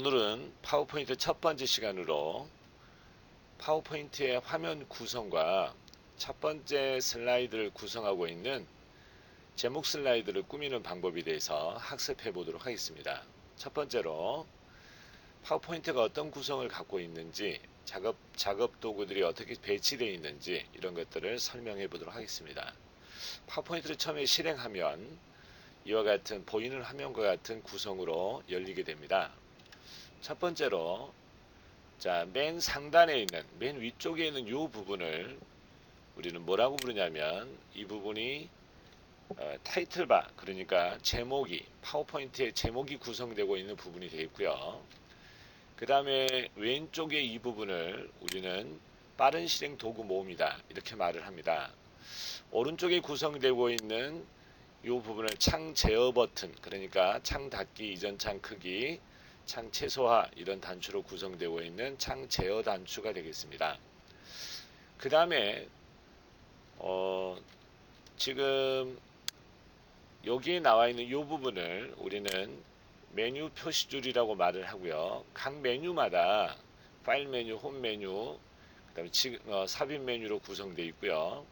오늘은 파워포인트 첫 번째 시간으로 파워포인트의 화면 구성과 첫 번째 슬라이드를 구성하고 있는 제목 슬라이드를 꾸미는 방법에 대해서 학습해 보도록 하겠습니다. 첫 번째로 파워포인트가 어떤 구성을 갖고 있는지, 작업 도구들이 어떻게 배치되어 있는지 이런 것들을 설명해 보도록 하겠습니다. 파워포인트를 처음에 실행하면 이와 같은 보이는 화면과 같은 구성으로 열리게 됩니다. 첫 번째로 맨 상단에 있는 맨 위쪽에 있는 이 부분을 우리는 뭐라고 부르냐면 이 부분이 타이틀바, 그러니까 제목이 파워포인트의 제목이 구성되고 있는 부분이 되겠고요. 그 다음에 왼쪽에 이 부분을 우리는 빠른 실행 도구 모음이다 이렇게 말을 합니다. 오른쪽에 구성되고 있는 이 부분을 창 제어 버튼, 그러니까 창 닫기 이전 창 크기, 창 최소화 이런 단추로 구성되고 있는 창 제어 단추가 되겠습니다. 그 다음에 지금 여기에 나와 있는 이 부분을 우리는 메뉴 표시줄이라고 말을 하고요. 각 메뉴마다 파일 메뉴, 홈 메뉴, 그다음에 삽입 메뉴로 구성되어 있고요.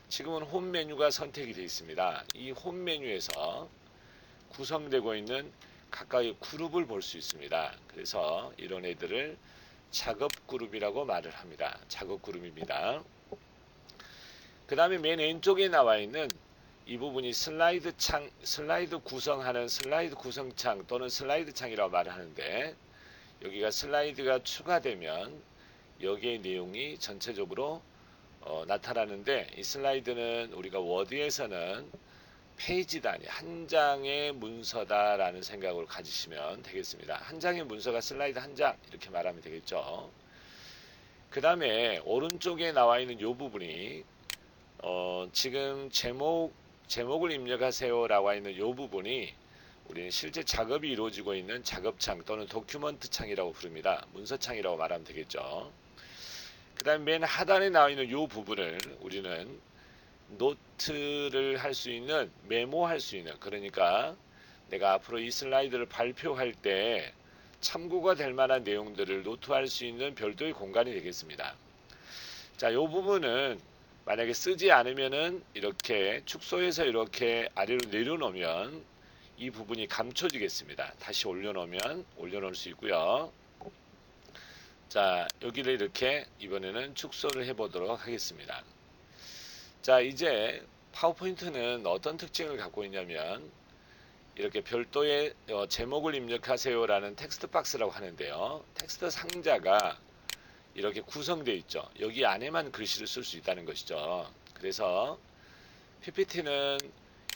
지금은 홈 메뉴가 선택이 되어 있습니다. 이 홈 메뉴에서 구성되고 있는 각각의 그룹을 볼 수 있습니다. 그래서 이런 애들을 작업 그룹이라고 말을 합니다. 작업 그룹입니다. 그 다음에 맨 왼쪽에 나와 있는 이 부분이 슬라이드 창, 슬라이드 구성하는 슬라이드 구성창 또는 슬라이드 창이라고 말을 하는데, 여기가 슬라이드가 추가되면 여기의 내용이 전체적으로 나타나는데, 이 슬라이드는 우리가 워드에서는 페이지 단위, 한 장의 문서다 라는 생각을 가지시면 되겠습니다. 한 장의 문서가 슬라이드 한 장 이렇게 말하면 되겠죠. 그 다음에 오른쪽에 나와 있는 이 부분이 지금 제목을 입력하세요 라고 있는 이 부분이 우리는 실제 작업이 이루어지고 있는 작업창 또는 도큐먼트 창이라고 부릅니다. 문서창이라고 말하면 되겠죠. 그 다음에 맨 하단에 나와 있는 이 부분을 우리는 노트를 할 수 있는, 메모할 수 있는, 그러니까 내가 앞으로 이 슬라이드를 발표할 때 참고가 될 만한 내용들을 노트할 수 있는 별도의 공간이 되겠습니다. 자, 이 부분은 만약에 쓰지 않으면은 이렇게 축소해서 이렇게 아래로 내려놓으면 이 부분이 감춰지겠습니다. 다시 올려놓을 수 있고요. 자, 여기를 이렇게 이번에는 축소를 해보도록 하겠습니다. 자, 이제 파워포인트는 어떤 특징을 갖고 있냐면 이렇게 별도의 제목을 입력하세요 라는 텍스트 박스라고 하는데요. 텍스트 상자가 이렇게 구성되어 있죠. 여기 안에만 글씨를 쓸 수 있다는 것이죠. 그래서 PPT는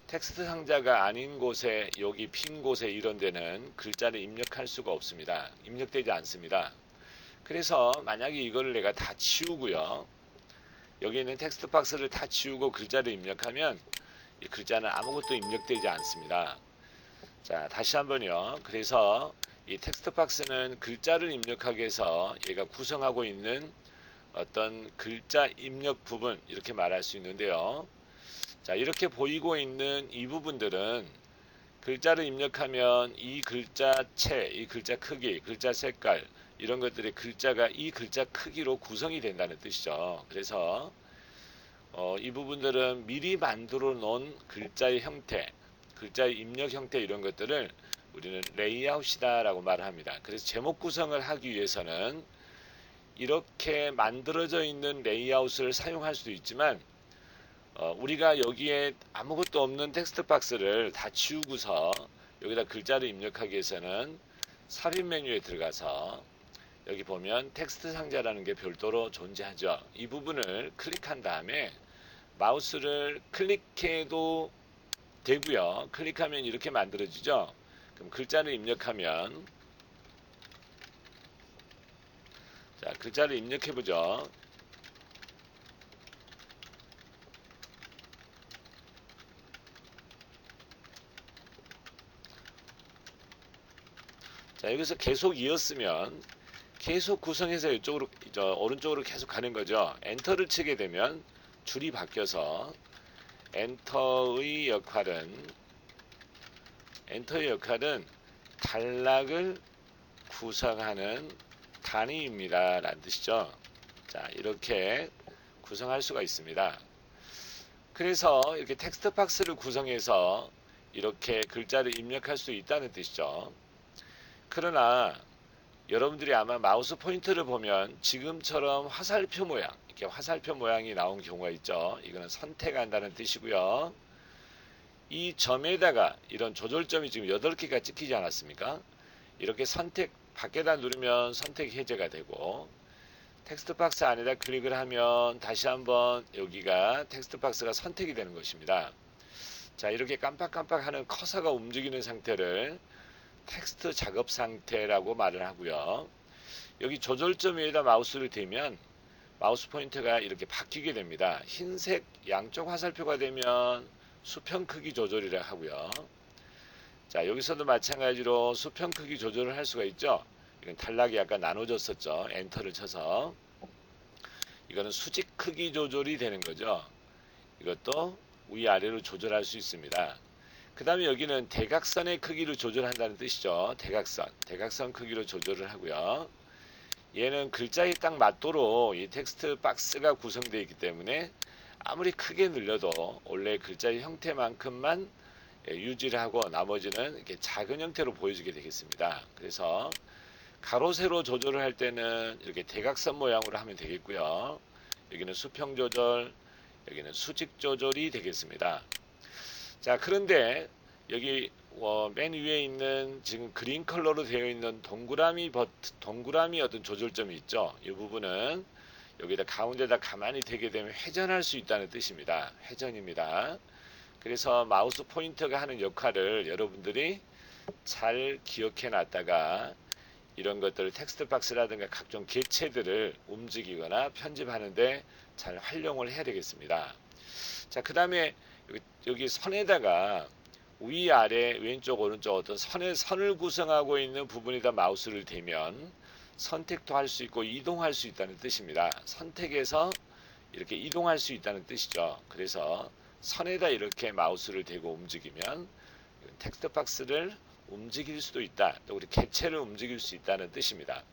텍스트 상자가 아닌 곳에, 여기 빈 곳에 이런 데는 글자를 입력할 수가 없습니다. 입력되지 않습니다. 그래서 만약에 이거를 내가 다 치우고요, 여기 있는 텍스트 박스를 다 지우고 글자를 입력하면 이 글자는 아무것도 입력되지 않습니다. 자, 다시 한번요. 그래서 이 텍스트 박스는 글자를 입력하기 위해서 얘가 구성하고 있는 어떤 글자 입력 부분 이렇게 말할 수 있는데요. 자, 이렇게 보이고 있는 이 부분들은 글자를 입력하면 이 글자체, 이 글자 크기, 글자 색깔 이런 것들이 글자가 이 글자 크기로 구성이 된다는 뜻이죠. 그래서 이 부분들은 미리 만들어 놓은 글자의 형태, 글자의 입력 형태 이런 것들을 우리는 레이아웃이다 라고 말을 합니다. 그래서 제목 구성을 하기 위해서는 이렇게 만들어져 있는 레이아웃을 사용할 수도 있지만 우리가 여기에 아무것도 없는 텍스트 박스를 다 지우고서 여기다 글자를 입력하기 위해서는 삽입 메뉴에 들어가서 여기 보면 텍스트 상자라는 게 별도로 존재하죠. 이 부분을 클릭한 다음에 마우스를 클릭해도 되고요. 클릭하면 이렇게 만들어지죠. 그럼 글자를 입력하면, 자, 글자를 입력해보죠. 자, 여기서 계속 이었으면 계속 구성해서 이쪽으로, 오른쪽으로 계속 가는 거죠. 엔터를 치게 되면 줄이 바뀌어서 엔터의 역할은 단락을 구성하는 단위입니다 라는 뜻이죠. 자, 이렇게 구성할 수가 있습니다. 그래서 이렇게 텍스트 박스를 구성해서 이렇게 글자를 입력할 수 있다는 뜻이죠. 그러나 여러분들이 아마 마우스 포인터를 보면 지금처럼 화살표 모양, 이렇게 화살표 모양이 나온 경우가 있죠. 이거는 선택한다는 뜻이고요. 이 점에다가 이런 조절점이 지금 8개가 찍히지 않았습니까? 이렇게 선택 밖에다 누르면 선택 해제가 되고, 텍스트 박스 안에다 클릭을 하면 다시 한번 여기가 텍스트 박스가 선택이 되는 것입니다. 자, 이렇게 깜빡깜빡 하는 커서가 움직이는 상태를 텍스트 작업 상태라고 말을 하고요. 여기 조절점 위에다 마우스를 대면 마우스 포인터가 이렇게 바뀌게 됩니다. 흰색 양쪽 화살표가 되면 수평 크기 조절이라 하고요. 자, 여기서도 마찬가지로 수평 크기 조절을 할 수가 있죠. 이건 단락이 약간 나눠졌었죠. 엔터를 쳐서. 이거는 수직 크기 조절이 되는 거죠. 이것도 위아래로 조절할 수 있습니다. 그 다음에 여기는 대각선의 크기를 조절한다는 뜻이죠. 대각선 크기로 조절을 하고요. 얘는 글자에 딱 맞도록 이 텍스트 박스가 구성되어 있기 때문에 아무리 크게 늘려도 원래 글자의 형태만큼만 유지를 하고 나머지는 이렇게 작은 형태로 보여지게 되겠습니다. 그래서 가로 세로 조절을 할 때는 이렇게 대각선 모양으로 하면 되겠고요. 여기는 수평 조절, 여기는 수직 조절이 되겠습니다. 자, 그런데 여기 맨 위에 있는 지금 그린 컬러로 되어 있는 동그라미 어떤 조절점이 있죠. 이 부분은 여기다 가운데다 가만히 대게 되면 회전할 수 있다는 뜻입니다. 회전입니다. 그래서 마우스 포인터가 하는 역할을 여러분들이 잘 기억해 놨다가 이런 것들을 텍스트 박스라든가 각종 개체들을 움직이거나 편집하는데 잘 활용을 해야 되겠습니다. 자, 그 다음에 여기 선에다가 위아래 왼쪽 오른쪽 어떤 선을 구성하고 있는 부분에다 마우스를 대면 선택도 할 수 있고 이동할 수 있다는 뜻입니다. 선택해서 이렇게 이동할 수 있다는 뜻이죠. 그래서 선에다 이렇게 마우스를 대고 움직이면 텍스트 박스를 움직일 수도 있다. 또 우리 개체를 움직일 수 있다는 뜻입니다.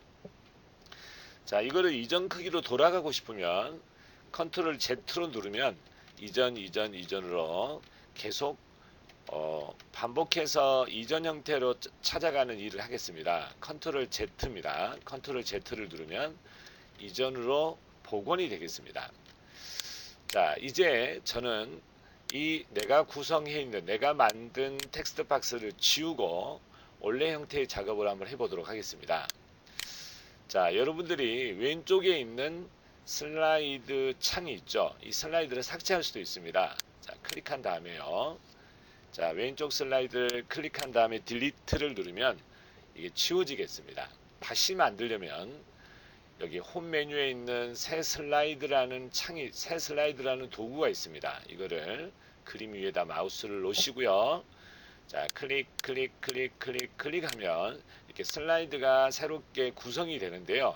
자, 이거를 이전 크기로 돌아가고 싶으면 컨트롤 Z로 누르면 이전으로 계속 반복해서 이전 형태로 찾아가는 일을 하겠습니다. 컨트롤 Z입니다. 컨트롤 Z를 누르면 이전으로 복원이 되겠습니다. 자, 이제 저는 이 내가 구성해 있는 내가 만든 텍스트 박스를 지우고 원래 형태의 작업을 한번 해보도록 하겠습니다. 자, 여러분들이 왼쪽에 있는 슬라이드 창이 있죠. 이 슬라이드를 삭제할 수도 있습니다. 자, 클릭한 다음에요. 자, 왼쪽 슬라이드를 클릭한 다음에 딜리트를 누르면 이게 지워지겠습니다. 다시 만들려면 여기 홈 메뉴에 있는 새 슬라이드라는 도구가 있습니다. 이거를 그림 위에다 마우스를 놓으시고요. 자, 클릭하면 이렇게 슬라이드가 새롭게 구성이 되는데요.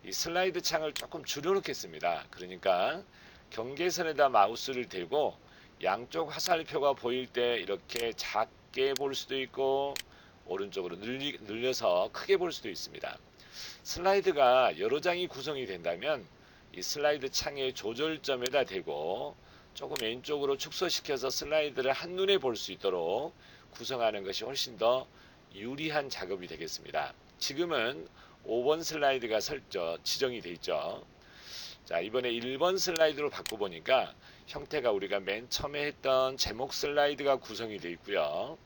이 슬라이드 창을 조금 줄여놓겠습니다. 그러니까 경계선에다 마우스를 대고 양쪽 화살표가 보일 때 이렇게 작게 볼 수도 있고 오른쪽으로 늘려서 크게 볼 수도 있습니다. 슬라이드가 여러 장이 구성이 된다면 이 슬라이드 창의 조절점에다 대고 조금 왼쪽으로 축소시켜서 슬라이드를 한눈에 볼 수 있도록 구성하는 것이 훨씬 더 유리한 작업이 되겠습니다. 지금은 5번 슬라이드가 지정이 되어 있죠. 자, 이번에 1번 슬라이드로 바꿔보니까 형태가 우리가 맨 처음에 했던 제목 슬라이드가 구성이 되어 있고요.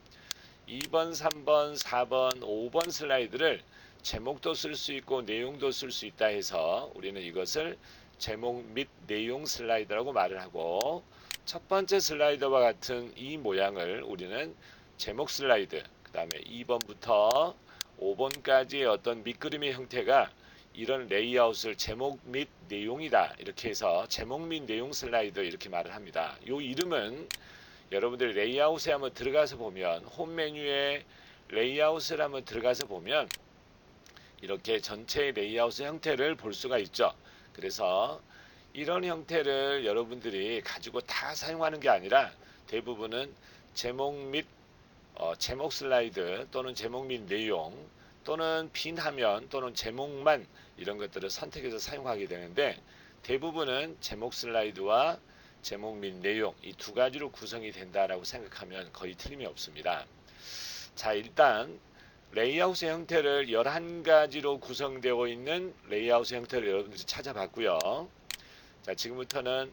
2번, 3번, 4번, 5번 슬라이드를 제목도 쓸 수 있고 내용도 쓸 수 있다 해서 우리는 이것을 제목 및 내용 슬라이드라고 말을 하고, 첫 번째 슬라이드와 같은 이 모양을 우리는 제목 슬라이드, 그 다음에 2번부터 5번까지의 어떤 밑그림의 형태가 이런 레이아웃을 제목 및 내용이다 이렇게 해서 제목 및 내용 슬라이드 이렇게 말을 합니다. 이 이름은 여러분들 레이아웃에 한번 들어가서 보면 홈 메뉴에 레이아웃을 한번 들어가서 보면 이렇게 전체의 레이아웃의 형태를 볼 수가 있죠. 그래서 이런 형태를 여러분들이 가지고 다 사용하는 게 아니라 대부분은 제목 및 제목 슬라이드 또는 제목 및 내용 또는 빈 화면 또는 제목만 이런 것들을 선택해서 사용하게 되는데, 대부분은 제목 슬라이드와 제목 및 내용 이 두 가지로 구성이 된다라고 생각하면 거의 틀림이 없습니다. 자, 일단 레이아웃의 형태를 11가지로 구성되어 있는 레이아웃의 형태를 여러분들이 찾아봤고요. 자, 지금부터는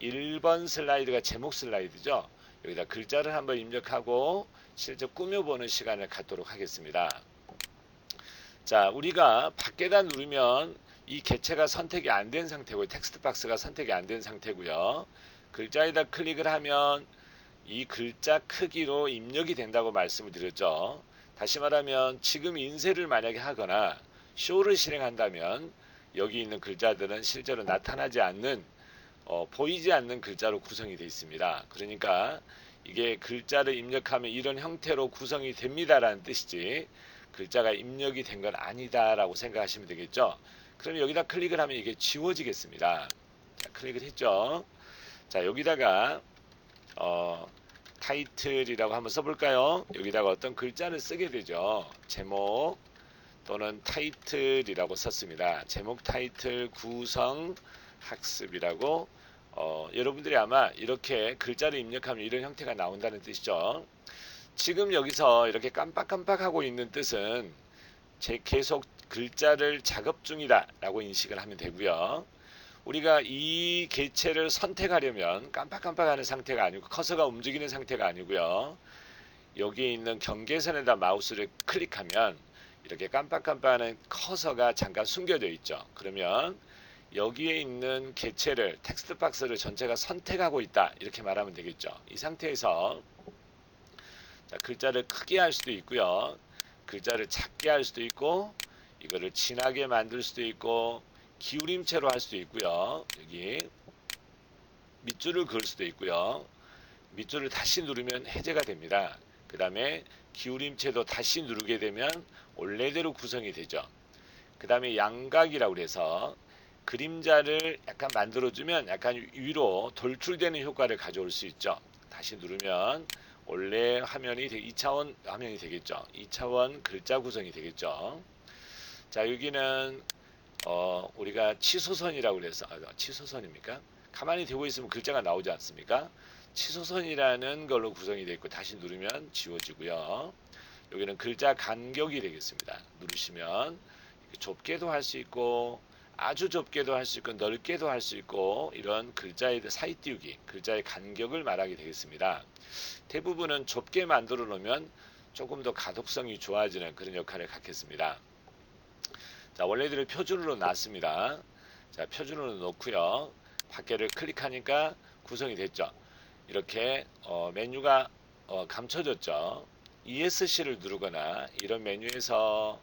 1번 슬라이드가 제목 슬라이드죠. 여기다 글자를 한번 입력하고 실제 꾸며보는 시간을 갖도록 하겠습니다. 자, 우리가 밖에다 누르면 이 개체가 선택이 안 된 상태고요. 텍스트 박스가 선택이 안 된 상태고요. 글자에다 클릭을 하면 이 글자 크기로 입력이 된다고 말씀을 드렸죠. 다시 말하면 지금 인쇄를 만약에 하거나 쇼를 실행한다면 여기 있는 글자들은 실제로 나타나지 않는 보이지 않는 글자로 구성이 되어 있습니다. 그러니까 이게 글자를 입력하면 이런 형태로 구성이 됩니다라는 뜻이지 글자가 입력이 된 건 아니다라고 생각하시면 되겠죠. 그럼 여기다 클릭을 하면 이게 지워지겠습니다. 자, 클릭을 했죠. 자, 여기다가 타이틀이라고 한번 써볼까요? 여기다가 어떤 글자를 쓰게 되죠. 제목 또는 타이틀이라고 썼습니다. 제목 타이틀 구성 학습이라고 여러분들이 아마 이렇게 글자를 입력하면 이런 형태가 나온다는 뜻이죠. 지금 여기서 이렇게 깜빡깜빡하고 있는 뜻은 계속 글자를 작업 중이다 라고 인식을 하면 되고요. 우리가 이 개체를 선택하려면 깜빡깜빡하는 상태가 아니고 커서가 움직이는 상태가 아니고요. 여기에 있는 경계선에다 마우스를 클릭하면 이렇게 깜빡깜빡하는 커서가 잠깐 숨겨져 있죠. 그러면 여기에 있는 개체를 텍스트 박스를 전체가 선택하고 있다 이렇게 말하면 되겠죠. 이 상태에서 자, 글자를 크게 할 수도 있고요. 글자를 작게 할 수도 있고 이거를 진하게 만들 수도 있고 기울임체로 할 수도 있고요. 여기 밑줄을 그을 수도 있고요. 밑줄을 다시 누르면 해제가 됩니다. 그 다음에 기울임체도 다시 누르게 되면 원래대로 구성이 되죠. 그 다음에 양각이라고 해서 그림자를 약간 만들어주면 약간 위로 돌출되는 효과를 가져올 수 있죠. 다시 누르면 원래 화면이 2차원 화면이 되겠죠. 2차원 글자 구성이 되겠죠. 자, 여기는 우리가 치소선이라고 그래서 치소선입니까? 가만히 대고 있으면 글자가 나오지 않습니까? 치소선이라는 걸로 구성이 되어 있고 다시 누르면 지워지고요. 여기는 글자 간격이 되겠습니다. 누르시면 좁게도 할 수 있고 아주 좁게도 할 수 있고 넓게도 할 수 있고 이런 글자의 사이 띄우기, 글자의 간격을 말하게 되겠습니다. 대부분은 좁게 만들어 놓으면 조금 더 가독성이 좋아지는 그런 역할을 갖겠습니다. 자, 원래대로 표준으로 놨습니다. 자, 표준으로 놓고요. 밖에를 클릭하니까 구성이 됐죠. 이렇게 메뉴가 감춰졌죠. ESC를 누르거나 이런 메뉴에서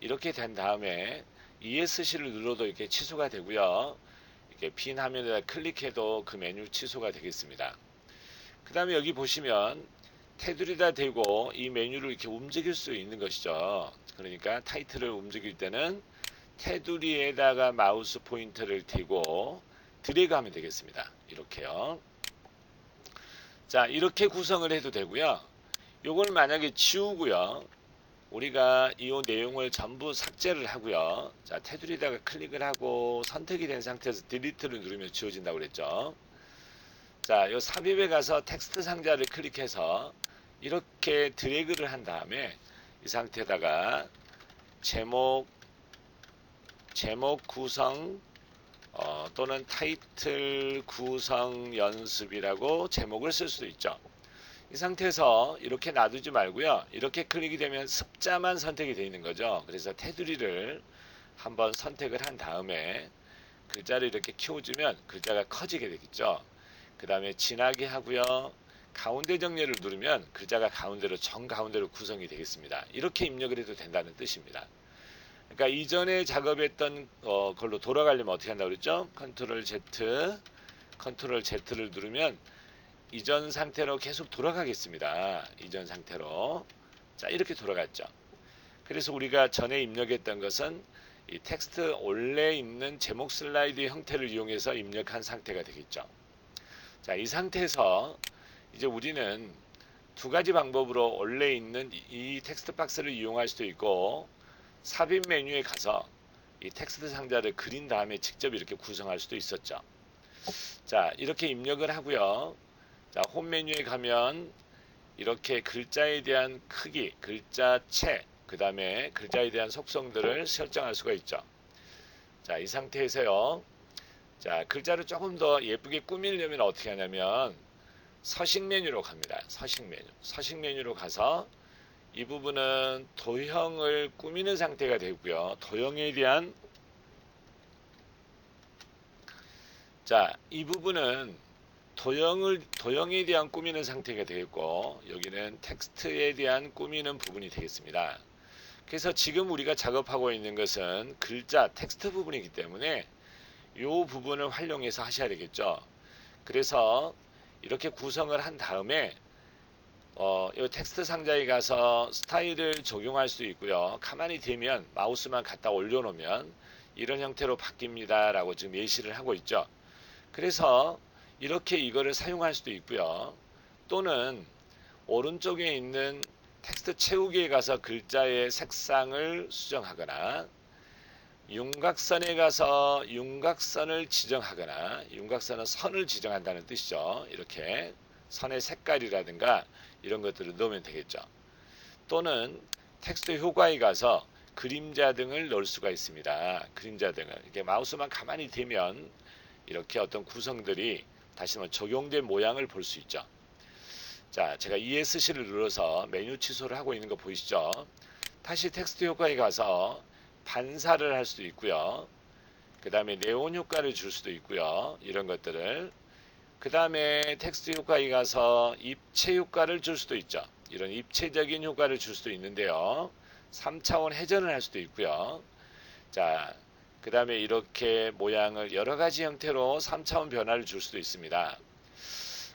이렇게 된 다음에 ESC를 눌러도 이렇게 취소가 되고요. 이렇게 빈 화면에다 클릭해도 그 메뉴 취소가 되겠습니다. 그 다음에 여기 보시면 테두리에다 대고 이 메뉴를 이렇게 움직일 수 있는 것이죠. 그러니까 타이틀을 움직일 때는 테두리에다가 마우스 포인터를 대고 드래그 하면 되겠습니다. 이렇게요. 자, 이렇게 구성을 해도 되고요. 요걸 만약에 지우고요. 우리가 이 내용을 전부 삭제를 하고요. 자, 테두리에다가 클릭을 하고 선택이 된 상태에서 딜리트를 누르면 지워진다고 그랬죠. 자, 요 삽입에 가서 텍스트 상자를 클릭해서 이렇게 드래그를 한 다음에 이 상태에다가 제목 구성 또는 타이틀 구성 연습이라고 제목을 쓸 수도 있죠. 이 상태에서 이렇게 놔두지 말고요. 이렇게 클릭이 되면 습자만 선택이 되어 있는 거죠. 그래서 테두리를 한번 선택을 한 다음에 글자를 이렇게 키워주면 글자가 커지게 되겠죠. 그 다음에 진하게 하고요. 가운데 정렬을 누르면 글자가 가운데로 정가운데로 구성이 되겠습니다. 이렇게 입력을 해도 된다는 뜻입니다. 그러니까 이전에 작업했던 걸로 돌아가려면 어떻게 한다고 그랬죠? 컨트롤 Z를 누르면 이전 상태로 계속 돌아가겠습니다. 이전 상태로. 자, 이렇게 돌아갔죠. 그래서 우리가 전에 입력했던 것은 이 텍스트 원래 있는 제목 슬라이드 형태를 이용해서 입력한 상태가 되겠죠. 자, 이 상태에서 이제 우리는 두 가지 방법으로 원래 있는 이 텍스트 박스를 이용할 수도 있고 삽입 메뉴에 가서 이 텍스트 상자를 그린 다음에 직접 이렇게 구성할 수도 있었죠. 자, 이렇게 입력을 하고요. 자, 홈 메뉴에 가면 이렇게 글자에 대한 크기, 글자체, 그 다음에 글자에 대한 속성들을 설정할 수가 있죠. 자, 이 상태에서요. 자, 글자를 조금 더 예쁘게 꾸미려면 어떻게 하냐면 서식 메뉴로 갑니다. 서식 메뉴. 서식 메뉴로 가서 이 부분은 도형을 꾸미는 상태가 되고요. 도형에 대한 자, 이 부분은 도형에 대한 꾸미는 상태가 되겠고 여기는 텍스트에 대한 꾸미는 부분이 되겠습니다. 그래서 지금 우리가 작업하고 있는 것은 글자 텍스트 부분이기 때문에 이 부분을 활용해서 하셔야 되겠죠. 그래서 이렇게 구성을 한 다음에 이 텍스트 상자에 가서 스타일을 적용할 수 있고요. 가만히 대면 마우스만 갖다 올려놓으면 이런 형태로 바뀝니다 라고 지금 예시를 하고 있죠. 그래서 이렇게 이거를 사용할 수도 있고요. 또는 오른쪽에 있는 텍스트 채우기에 가서 글자의 색상을 수정하거나 윤곽선에 가서 윤곽선을 지정하거나 윤곽선은 선을 지정한다는 뜻이죠. 이렇게 선의 색깔이라든가 이런 것들을 넣으면 되겠죠. 또는 텍스트 효과에 가서 그림자 등을 넣을 수가 있습니다. 그림자 등을 이렇게 마우스만 가만히 대면 이렇게 어떤 구성들이 다시 한번 적용된 모양을 볼 수 있죠. 자, 제가 ESC를 눌러서 메뉴 취소를 하고 있는 거 보이시죠? 다시 텍스트 효과에 가서 반사를 할 수도 있고요. 그 다음에 네온 효과를 줄 수도 있고요. 이런 것들을. 그 다음에 텍스트 효과에 가서 입체 효과를 줄 수도 있죠. 이런 입체적인 효과를 줄 수도 있는데요. 3차원 회전을 할 수도 있고요. 자, 그 다음에 이렇게 모양을 여러가지 형태로 3차원 변화를 줄 수도 있습니다.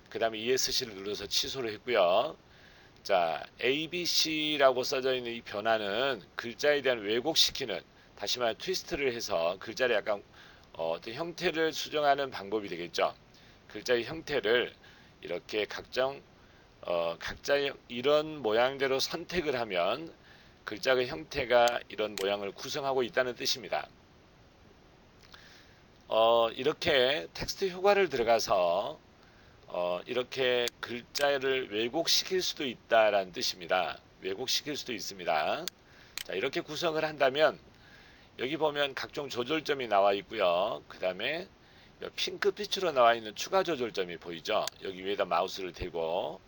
그 다음에 ESC를 눌러서 취소를 했고요. 자, ABC라고 써져 있는 이 변화는 글자에 대한 왜곡시키는, 다시 말해 트위스트를 해서 글자를 약간 어떤 형태를 수정하는 방법이 되겠죠. 글자의 형태를 이렇게 각자의 이런 모양대로 선택을 하면 글자의 형태가 이런 모양을 구성하고 있다는 뜻입니다. 이렇게 텍스트 효과를 들어가서 이렇게 글자를 왜곡시킬 수도 있다라는 뜻입니다. 왜곡시킬 수도 있습니다. 자, 이렇게 구성을 한다면 여기 보면 각종 조절점이 나와 있고요. 그 다음에 핑크빛으로 나와 있는 추가 조절점이 보이죠. 여기 위에다 마우스를 대고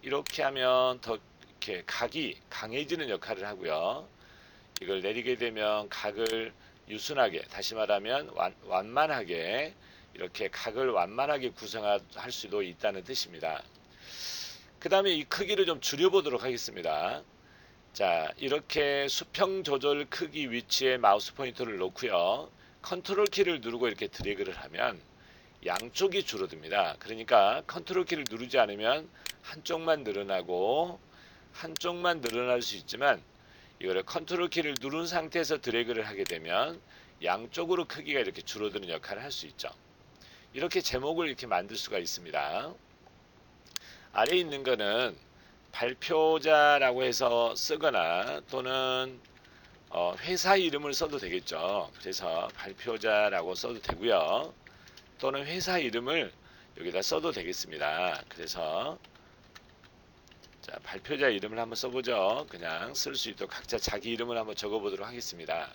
이렇게 하면 더 이렇게 각이 강해지는 역할을 하고요. 이걸 내리게 되면 각을 유순하게, 다시 말하면 완만하게, 이렇게 각을 완만하게 구성할 수도 있다는 뜻입니다. 그 다음에 이 크기를 좀 줄여보도록 하겠습니다. 자, 이렇게 수평 조절 크기 위치에 마우스 포인터를 놓고요. 컨트롤 키를 누르고 이렇게 드래그를 하면 양쪽이 줄어듭니다. 그러니까 컨트롤 키를 누르지 않으면 한쪽만 늘어나고 한쪽만 늘어날 수 있지만 이거를 컨트롤 키를 누른 상태에서 드래그를 하게 되면 양쪽으로 크기가 이렇게 줄어드는 역할을 할 수 있죠. 이렇게 제목을 이렇게 만들 수가 있습니다. 아래에 있는 거는 발표자라고 해서 쓰거나 또는 회사 이름을 써도 되겠죠. 그래서 발표자라고 써도 되고요. 또는 회사 이름을 여기다 써도 되겠습니다. 그래서 자, 발표자 이름을 한번 써보죠. 그냥 쓸 수 있도록 각자 자기 이름을 한번 적어보도록 하겠습니다.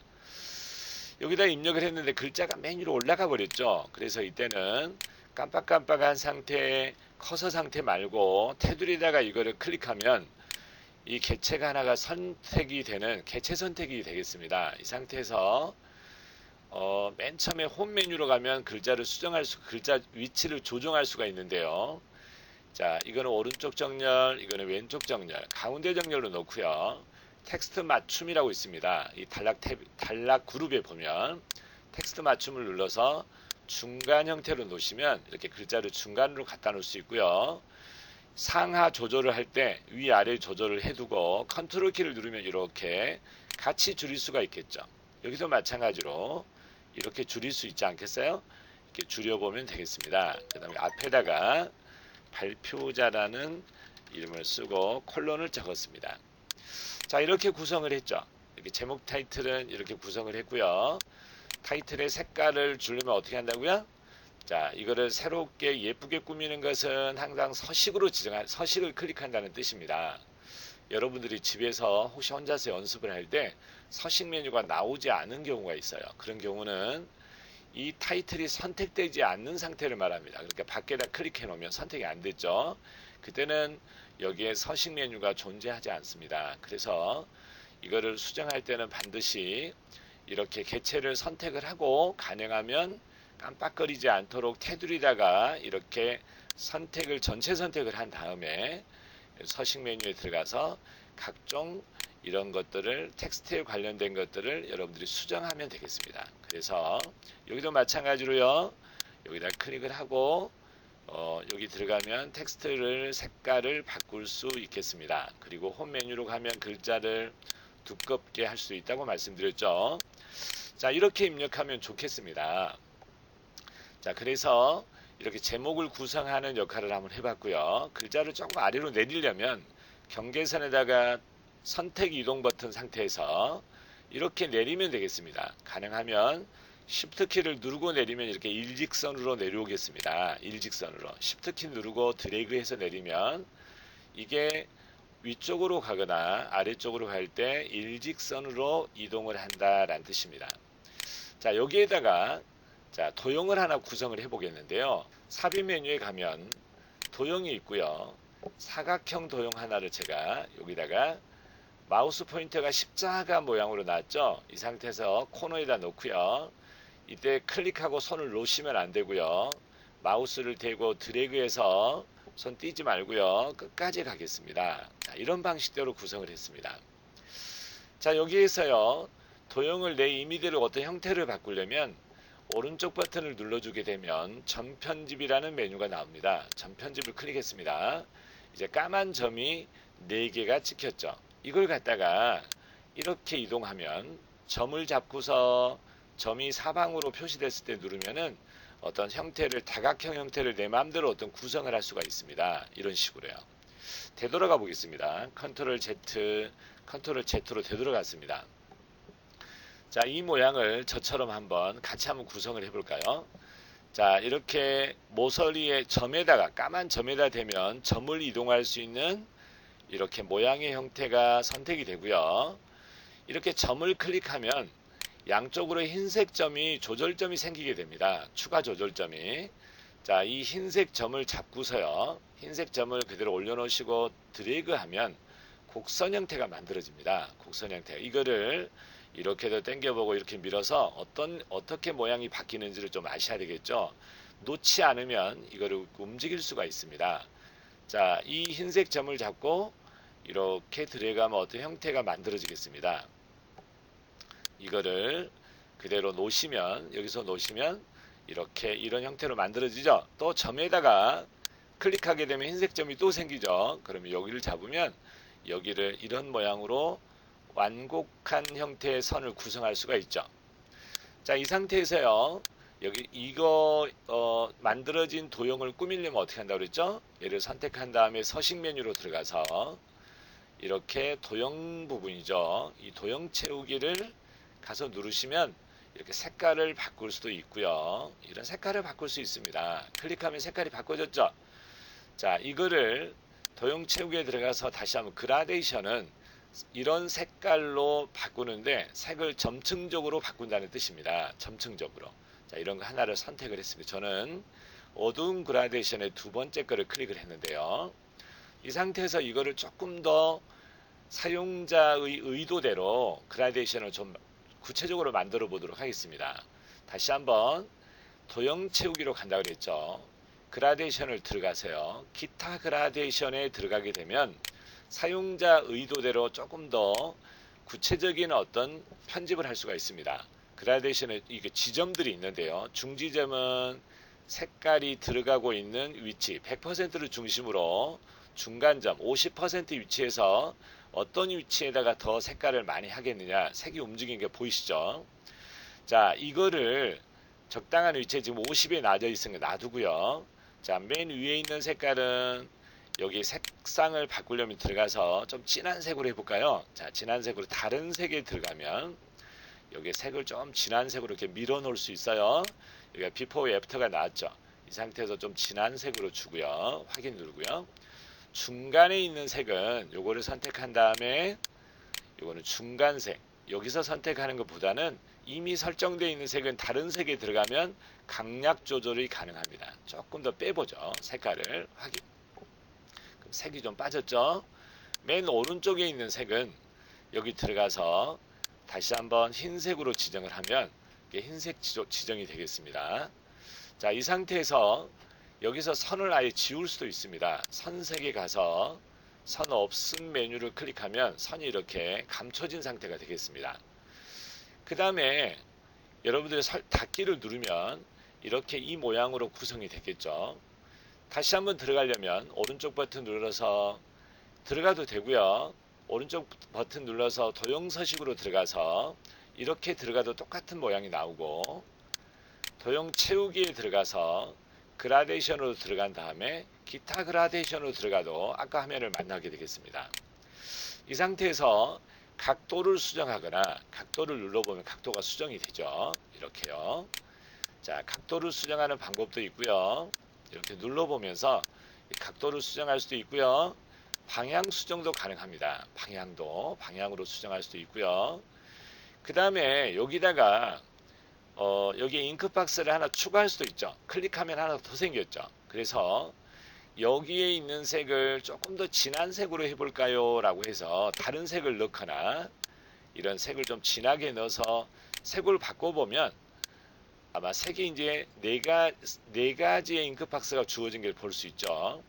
여기다 입력을 했는데 글자가 맨 위로 올라가 버렸죠. 그래서 이때는 깜빡깜빡한 상태, 커서 상태 말고 테두리에다가 이거를 클릭하면 이 개체가 하나가 선택이 되는 개체 선택이 되겠습니다. 이 상태에서 맨 처음에 홈 메뉴로 가면 글자를 글자 위치를 조정할 수가 있는데요. 자, 이거는 오른쪽 정렬, 이거는 왼쪽 정렬, 가운데 정렬로 놓고요. 텍스트 맞춤이라고 있습니다. 이 단락 그룹에 보면 텍스트 맞춤을 눌러서 중간 형태로 놓으시면 이렇게 글자를 중간으로 갖다 놓을 수 있고요. 상하 조절을 할 때 위아래 조절을 해두고 컨트롤 키를 누르면 이렇게 같이 줄일 수가 있겠죠. 여기도 마찬가지로 이렇게 줄일 수 있지 않겠어요? 이렇게 줄여보면 되겠습니다. 그 다음에 앞에다가 발표자라는 이름을 쓰고 콜론을 적었습니다. 자, 이렇게 구성을 했죠. 이렇게 제목 타이틀은 이렇게 구성을 했고요. 타이틀의 색깔을 주려면 어떻게 한다고요? 자, 이거를 새롭게 예쁘게 꾸미는 것은 항상 서식을 클릭한다는 뜻입니다. 여러분들이 집에서 혹시 혼자서 연습을 할 때 서식 메뉴가 나오지 않은 경우가 있어요. 그런 경우는 이 타이틀이 선택되지 않는 상태를 말합니다. 그러니까 밖에다 클릭해 놓으면 선택이 안 됐죠. 그때는 여기에 서식 메뉴가 존재하지 않습니다. 그래서 이거를 수정할 때는 반드시 이렇게 개체를 선택을 하고 가능하면 깜빡거리지 않도록 테두리다가 이렇게 전체 선택을 한 다음에 서식 메뉴에 들어가서 각종 이런 것들을 텍스트에 관련된 것들을 여러분들이 수정하면 되겠습니다. 그래서 여기도 마찬가지로요. 여기다 클릭을 하고 여기 들어가면 텍스트를 색깔을 바꿀 수 있겠습니다. 그리고 홈 메뉴로 가면 글자를 두껍게 할 수 있다고 말씀드렸죠. 자, 이렇게 입력하면 좋겠습니다. 자, 그래서 이렇게 제목을 구성하는 역할을 한번 해봤고요. 글자를 조금 아래로 내리려면 경계선에다가 선택 이동 버튼 상태에서 이렇게 내리면 되겠습니다. 가능하면 Shift 키를 누르고 내리면 이렇게 일직선으로 내려오겠습니다. 일직선으로 Shift 키 누르고 드래그해서 내리면 이게 위쪽으로 가거나 아래쪽으로 갈 때 일직선으로 이동을 한다라는 뜻입니다. 자, 여기에다가 자, 도형을 하나 구성을 해 보겠는데요. 삽입 메뉴에 가면 도형이 있고요. 사각형 도형 하나를 제가 여기다가 마우스 포인터가 십자가 모양으로 나왔죠. 이 상태에서 코너에다 놓고요. 이때 클릭하고 손을 놓으시면 안 되고요. 마우스를 대고 드래그해서 손 띄지 말고요. 끝까지 가겠습니다. 자, 이런 방식대로 구성을 했습니다. 자, 여기에서요. 도형을 내 이미지를 어떤 형태를 바꾸려면 오른쪽 버튼을 눌러주게 되면 전편집이라는 메뉴가 나옵니다. 전편집을 클릭했습니다. 이제 까만 점이 4개가 찍혔죠. 이걸 갖다가 이렇게 이동하면 점을 잡고서 점이 사방으로 표시됐을 때 누르면은 어떤 형태를 다각형 형태를 내 마음대로 어떤 구성을 할 수가 있습니다. 이런 식으로요. 되돌아가 보겠습니다. 컨트롤 Z, 컨트롤 Z로 되돌아갔습니다. 자, 이 모양을 저처럼 한번 같이 한번 구성을 해볼까요? 자, 이렇게 모서리의 점에다가 까만 점에다 대면 점을 이동할 수 있는 이렇게 모양의 형태가 선택이 되고요. 이렇게 점을 클릭하면 양쪽으로 흰색 점이 조절점이 생기게 됩니다. 추가 조절점이. 자, 이 흰색 점을 잡고서요. 흰색 점을 그대로 올려놓으시고 드래그하면 곡선 형태가 만들어집니다. 곡선 형태. 이거를 이렇게도 당겨보고 이렇게 밀어서 어떻게 모양이 바뀌는지를 좀 아셔야 되겠죠. 놓지 않으면 이거를 움직일 수가 있습니다. 자, 이 흰색 점을 잡고 이렇게 드래그하면 어떤 형태가 만들어지겠습니다. 이거를 그대로 놓으시면 여기서 놓으시면 이렇게 이런 형태로 만들어지죠. 또 점에다가 클릭하게 되면 흰색 점이 또 생기죠. 그러면 여기를 잡으면 여기를 이런 모양으로 완곡한 형태의 선을 구성할 수가 있죠. 자, 이 상태에서요. 여기 이거 만들어진 도형을 꾸미려면 어떻게 한다고 그랬죠? 얘를 선택한 다음에 서식 메뉴로 들어가서 이렇게 도형 부분이죠. 이 도형 채우기를 가서 누르시면 이렇게 색깔을 바꿀 수도 있고요. 이런 색깔을 바꿀 수 있습니다. 클릭하면 색깔이 바꿔졌죠. 자, 이거를 도형 채우기에 들어가서 다시 한번 그라데이션은 이런 색깔로 바꾸는데 색을 점층적으로 바꾼다는 뜻입니다. 점층적으로. 자, 이런 거 하나를 선택을 했습니다. 저는 어두운 그라데이션의 두 번째 거를 클릭을 했는데요. 이 상태에서 이거를 조금 더 사용자의 의도대로 그라데이션을 좀 구체적으로 만들어 보도록 하겠습니다. 다시 한번 도형 채우기로 간다고 그랬죠. 그라데이션을 들어가세요. 기타 그라데이션에 들어가게 되면 사용자 의도대로 조금 더 구체적인 어떤 편집을 할 수가 있습니다. 그라데이션에 이게 지점들이 있는데요. 중지점은 색깔이 들어가고 있는 위치 100%를 중심으로 중간점 50% 위치에서 어떤 위치에다가 더 색깔을 많이 하겠느냐, 색이 움직이는 게 보이시죠? 자, 이거를 적당한 위치에 지금 50에 놔져 있으니까 놔두고요. 자, 맨 위에 있는 색깔은 여기 색상을 바꾸려면 들어가서 좀 진한 색으로 해볼까요? 자, 진한 색으로 다른 색에 들어가면 여기 색을 좀 진한 색으로 이렇게 밀어 놓을 수 있어요. 여기가 비포 애프터가 나왔죠. 이 상태에서 좀 진한 색으로 주고요. 확인 누르고요. 중간에 있는 색은 요거를 선택한 다음에 요거는 중간색. 여기서 선택하는 것보다는 이미 설정되어 있는 색은 다른 색에 들어가면 강약 조절이 가능합니다. 조금 더 빼보죠. 색깔을 확인. 그럼 색이 좀 빠졌죠. 맨 오른쪽에 있는 색은 여기 들어가서 다시 한번 흰색으로 지정을 하면 이게 흰색 지정이 되겠습니다. 자, 이 상태에서 여기서 선을 아예 지울 수도 있습니다. 선색에 가서 선 없음 메뉴를 클릭하면 선이 이렇게 감춰진 상태가 되겠습니다. 그 다음에 여러분들이 닫기를 누르면 이렇게 이 모양으로 구성이 되겠죠. 다시 한번 들어가려면 오른쪽 버튼 눌러서 들어가도 되고요. 오른쪽 버튼 눌러서 도형 서식으로 들어가서 이렇게 들어가도 똑같은 모양이 나오고, 도형 채우기에 들어가서 그라데이션으로 들어간 다음에 기타 그라데이션으로 들어가도 아까 화면을 만나게 되겠습니다. 이 상태에서 각도를 수정하거나 각도를 눌러보면 각도가 수정이 되죠. 이렇게요. 자, 각도를 수정하는 방법도 있고요. 이렇게 눌러보면서 각도를 수정할 수도 있고요. 방향 수정도 가능합니다. 방향으로 수정할 수도 있고요. 그 다음에 여기다가 여기 잉크 박스를 하나 추가할 수도 있죠. 클릭하면 하나 더 생겼죠. 그래서 여기에 있는 색을 조금 더 진한 색으로 해볼까요? 라고 해서 다른 색을 넣거나 이런 색을 좀 진하게 넣어서 색을 바꿔보면 아마 색이 이제 네 가지의 잉크 박스가 주어진 걸 볼 수 있죠.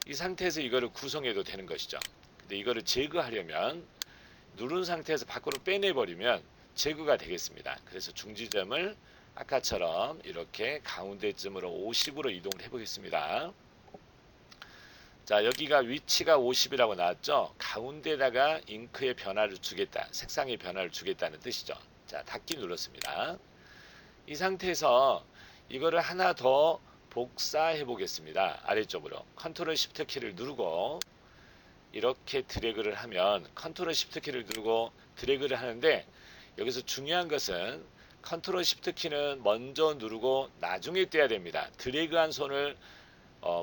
이 상태에서 이거를 구성해도 되는 것이죠. 근데 이거를 제거하려면 누른 상태에서 밖으로 빼내버리면 제거가 되겠습니다. 그래서 중지점을 아까처럼 이렇게 가운데쯤으로 50으로 이동을 해보겠습니다. 자, 여기가 위치가 50이라고 나왔죠. 가운데다가 잉크의 변화를 주겠다, 색상의 변화를 주겠다는 뜻이죠. 자, 닫기 눌렀습니다. 이 상태에서 이거를 하나 더 복사해 보겠습니다. 아래쪽으로 컨트롤 시프트 키를 누르고 이렇게 드래그를 하면, 컨트롤 시프트 키를 누르고 드래그를 하는데 여기서 중요한 것은 컨트롤 시프트 키는 먼저 누르고 나중에 떼야 됩니다. 드래그한 손을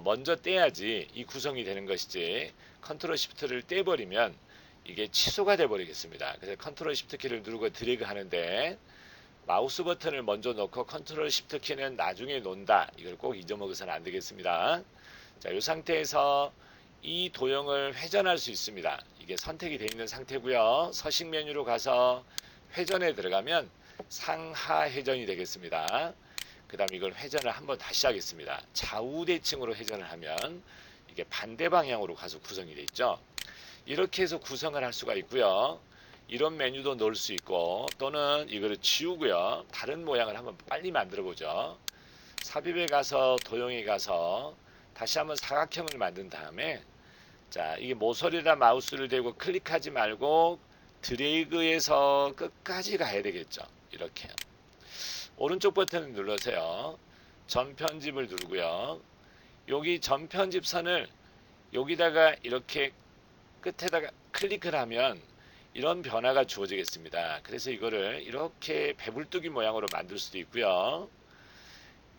먼저 떼야지 이 구성이 되는 것이지, 컨트롤 시프트를 떼버리면 이게 취소가 돼 버리겠습니다. 그래서 컨트롤 시프트 키를 누르고 드래그 하는데 마우스 버튼을 먼저 놓고 컨트롤 시프트 키는 나중에 놓는다. 이걸 꼭 잊어먹어서는 안 되겠습니다. 자, 이 상태에서 이 도형을 회전할 수 있습니다. 이게 선택이 되어 있는 상태고요. 서식 메뉴로 가서 회전에 들어가면 상하 회전이 되겠습니다. 그 다음 이걸 회전을 한번 다시 하겠습니다. 좌우 대칭으로 회전을 하면 이게 반대 방향으로 가서 구성이 되어 있죠. 이렇게 해서 구성을 할 수가 있고요. 이런 메뉴도 넣을 수 있고, 또는 이거를 지우고요. 다른 모양을 한번 빨리 만들어 보죠. 삽입에 가서 도형에 가서 다시 한번 사각형을 만든 다음에, 자, 이게 모서리나 마우스를 대고 클릭하지 말고 드래그해서 끝까지 가야 되겠죠. 이렇게 오른쪽 버튼을 눌러서요. 전편집을 누르고요. 여기 전편집선을 여기다가 이렇게 끝에다가 클릭을 하면 이런 변화가 주어지겠습니다. 그래서 이거를 이렇게 배불뚝이 모양으로 만들 수도 있고요.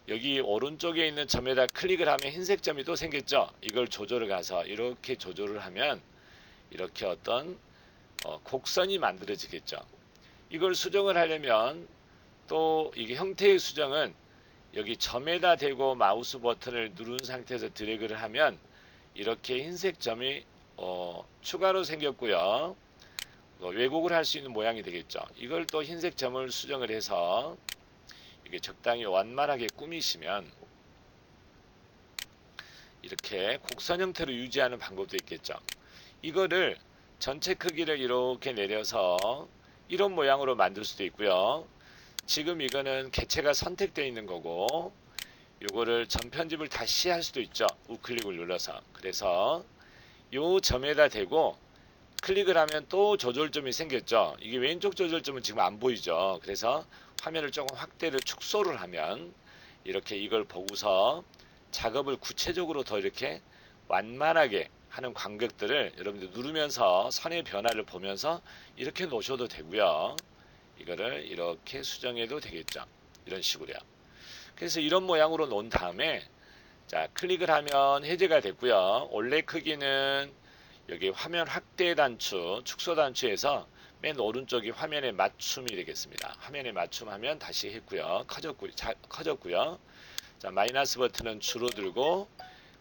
여기 오른쪽에 있는 점에다 클릭을 하면 흰색 점이 또 생겼죠. 이걸 조절을 가서 이렇게 조절을 하면 이렇게 어떤 곡선이 만들어지겠죠. 이걸 수정을 하려면 또 이게 형태의 수정은 여기 점에다 대고 마우스 버튼을 누른 상태에서 드래그를 하면 이렇게 흰색 점이 추가로 생겼고요. 왜곡을 할 수 있는 모양이 되겠죠. 이걸 또 흰색 점을 수정을 해서 이게 적당히 완만하게 꾸미시면 이렇게 곡선 형태로 유지하는 방법도 있겠죠. 이거를 전체 크기를 이렇게 내려서 이런 모양으로 만들 수도 있고요. 지금 이거는 개체가 선택되어 있는 거고, 이거를 전편집을 다시 할 수도 있죠. 우클릭을 눌러서. 그래서 이 점에다 대고 클릭을 하면 또 조절점이 생겼죠. 이게 왼쪽 조절점은 지금 안 보이죠. 그래서 화면을 조금 확대를 축소를 하면 이렇게 이걸 보고서 작업을 구체적으로 더 이렇게 완만하게 하는 간격들을 여러분들 누르면서 선의 변화를 보면서 이렇게 놓으셔도 되고요. 이거를 이렇게 수정해도 되겠죠. 이런 식으로요. 그래서 이런 모양으로 놓은 다음에 자, 클릭을 하면 해제가 됐고요. 원래 크기는 여기 화면 확대 단추, 축소 단추에서 맨 오른쪽이 화면에 맞춤이 되겠습니다. 화면에 맞춤하면 다시 했고요. 커졌고요. 자, 마이너스 버튼은 줄어들고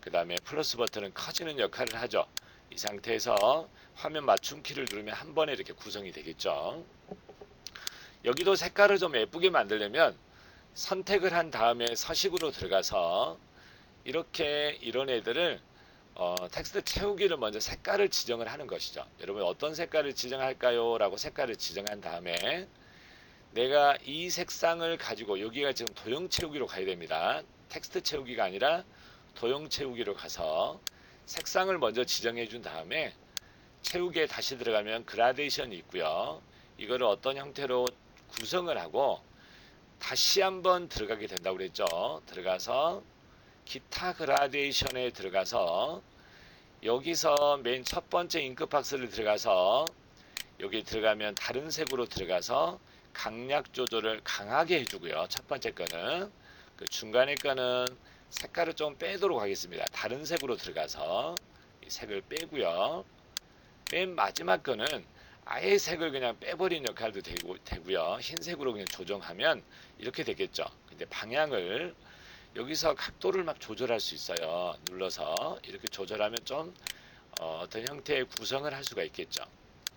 그 다음에 플러스 버튼은 커지는 역할을 하죠. 이 상태에서 화면 맞춤 키를 누르면 한 번에 이렇게 구성이 되겠죠. 여기도 색깔을 좀 예쁘게 만들려면 선택을 한 다음에 서식으로 들어가서 이렇게 이런 애들을 텍스트 채우기를 먼저 색깔을 지정을 하는 것이죠. 여러분 어떤 색깔을 지정할까요? 라고 색깔을 지정한 다음에 내가 이 색상을 가지고 여기가 지금 도형 채우기로 가야 됩니다. 텍스트 채우기가 아니라 도형 채우기로 가서 색상을 먼저 지정해 준 다음에 채우기에 다시 들어가면 그라데이션이 있고요. 이거를 어떤 형태로 구성을 하고 다시 한번 들어가게 된다고 그랬죠. 들어가서 기타 그라데이션에 들어가서 여기서 맨 첫 번째 잉크 박스를 들어가서 여기 들어가면 다른 색으로 들어가서 강약 조절을 강하게 해주고요. 첫 번째 거는 그 중간에 거는 색깔을 좀 빼도록 하겠습니다. 다른 색으로 들어가서 이 색을 빼고요. 맨 마지막 거는 아예 색을 그냥 빼버린 역할도 되고요. 흰색으로 그냥 조정하면 이렇게 되겠죠. 근데 방향을 여기서 각도를 막 조절할 수 있어요. 눌러서 이렇게 조절하면 좀 어떤 형태의 구성을 할 수가 있겠죠.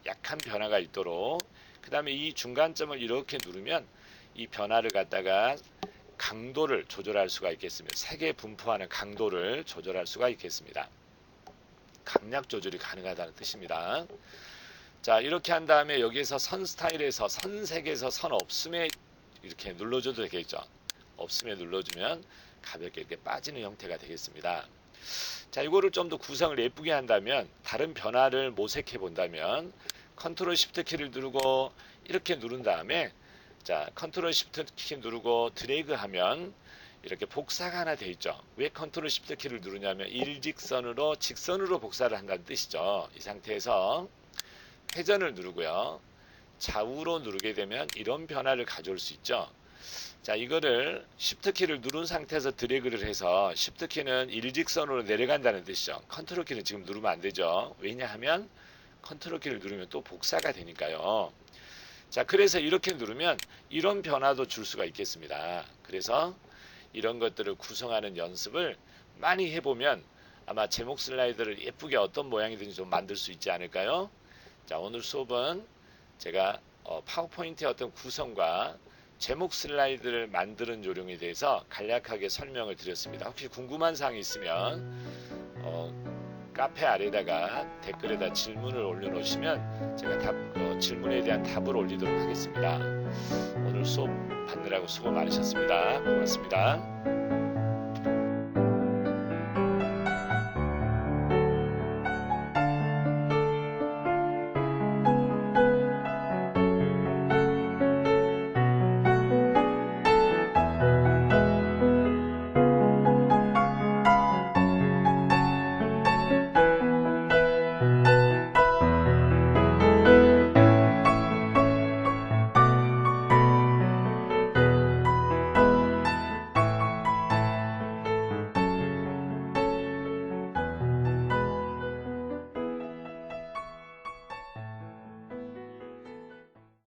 약한 변화가 있도록. 그 다음에 이 중간점을 이렇게 누르면 이 변화를 갖다가 강도를 조절할 수가 있겠습니다. 색에 분포하는 강도를 조절할 수가 있겠습니다. 강약 조절이 가능하다는 뜻입니다. 자, 이렇게 한 다음에 여기에서 선 스타일에서 선색에서 선 없음에 이렇게 눌러줘도 되겠죠. 없음에 눌러주면 가볍게 이렇게 빠지는 형태가 되겠습니다. 자, 이거를 좀 더 구성을 예쁘게 한다면 다른 변화를 모색해 본다면 컨트롤 시프트 키를 누르고 이렇게 누른 다음에 자, 컨트롤 시프트 키 누르고 드래그 하면 이렇게 복사가 하나 돼 있죠. 왜 컨트롤 시프트 키를 누르냐면 일직선으로 직선으로 복사를 한다는 뜻이죠. 이 상태에서 회전을 누르고요. 좌우로 누르게 되면 이런 변화를 가져올 수 있죠. 자, 이거를 Shift 키를 누른 상태에서 드래그를 해서 Shift 키는 일직선으로 내려간다는 뜻이죠. 컨트롤 키는 지금 누르면 안 되죠. 왜냐하면 컨트롤 키를 누르면 또 복사가 되니까요. 자, 그래서 이렇게 누르면 이런 변화도 줄 수가 있겠습니다. 그래서 이런 것들을 구성하는 연습을 많이 해보면 아마 제목 슬라이드를 예쁘게 어떤 모양이든지 좀 만들 수 있지 않을까요? 자, 오늘 수업은 제가 파워포인트의 어떤 구성과 제목 슬라이드를 만드는 요령에 대해서 간략하게 설명을 드렸습니다. 혹시 궁금한 사항이 있으면 카페 아래다가 댓글에다 질문을 올려놓으시면 제가 질문에 대한 답을 올리도록 하겠습니다. 오늘 수업 받느라고 수고 많으셨습니다. 고맙습니다.